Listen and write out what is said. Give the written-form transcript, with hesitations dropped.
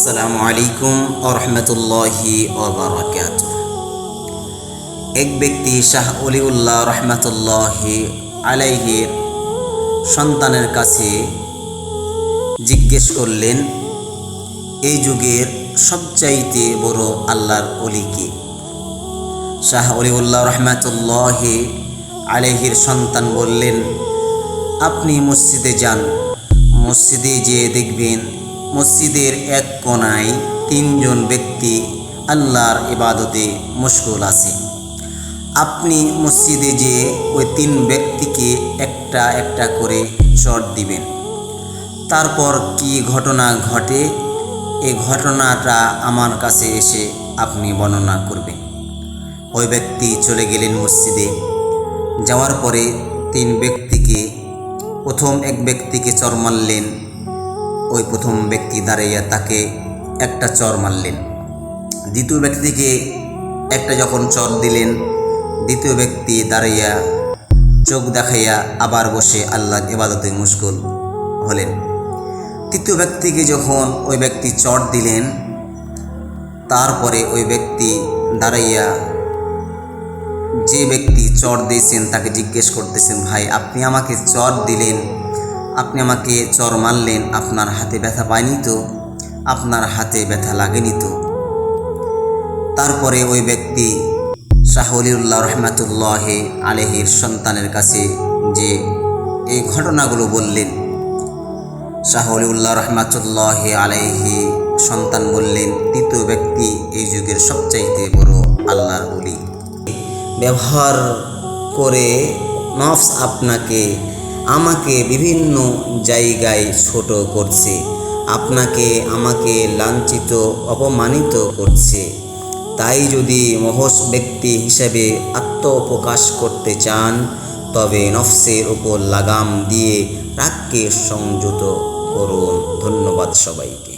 আসসালামু আলাইকুম ওয়া রাহমাতুল্লাহি ওয়া বারাকাতুহু। এক ব্যক্তি শাহ ওলিউল্লাহ রহমাতুল্লাহি আলাইহির সন্তানের কাছে জিজ্ঞেস করলেন, এই যুগের সবচাইতে বড় আল্লাহর ওলি কে? শাহ ওলিউল্লাহ রহমাতুল্লাহি আলাইহির সন্তান বললেন, আপনি মসজিদে যান, মসজিদে যেয়ে দেখবেন মসজিদের এক কোণায় তিনজন ব্যক্তি আল্লাহর ইবাদতে মশগুল আছে। আপনি মসজিদে যেয়ে ওই তিন ব্যক্তিকে একটা একটা করে চট দিবেন। তারপর কি ঘটনা ঘটে এই ঘটনাটা আমার কাছে এসে আপনি বর্ণনা করবেন। ওই ব্যক্তি চলে গেলেন মসজিদে। যাওয়ার পরে তিন ব্যক্তিকে প্রথম এক ব্যক্তিকে চর মারলেন। ওই প্রথম ব্যক্তি দাঁড়াইয়া তাকে একটা চর মারলেন। দ্বিতীয় ব্যক্তিকে একটা যখন চর দিলেন, দ্বিতীয় ব্যক্তি দাঁড়াইয়া চোখ দেখাইয়া আবার বসে আল্লাহর ইবাদতে মশগুল হলেন। তৃতীয় ব্যক্তিকে যখন ওই ব্যক্তি চর দিলেন, তারপরে ওই ব্যক্তি দাঁড়াইয়া যে ব্যক্তি চর দিয়েছেন তাকে জিজ্ঞেস করতেছেন, ভাই আপনি আমাকে চর দিলেন, আপনি আমাকে চর মারলেন, আপনার হাতে ব্যথা পায়নি তো? আপনার হাতে ব্যথা লাগেনি তো? তারপরে ওই ব্যক্তি শাহ ওলিউল্লাহ রহমাতুল্লাহি আলাইহির সন্তানের কাছে যে এই ঘটনাগুলো বললেন, শাহ ওলিউল্লাহ রহমাতুল্লাহি আলাইহি সন্তান বললেন, তৃতীয় ব্যক্তি এই যুগের সবচাইতে বড় আল্লাহর ওলি। ব্যবহার করে নফস আপনাকে আমাকে বিভিন্ন জায়গায় ছোট করছে, আপনাকে আমাকে লাঞ্ছিত অপমানিত করছে। তাই যদি মহৎ ব্যক্তি হিসেবে আত্মপ্রকাশ করতে চান, তবে নফসের উপর লাগাম দিয়ে রাগকে সংযত করুন। ধন্যবাদ সবাইকে।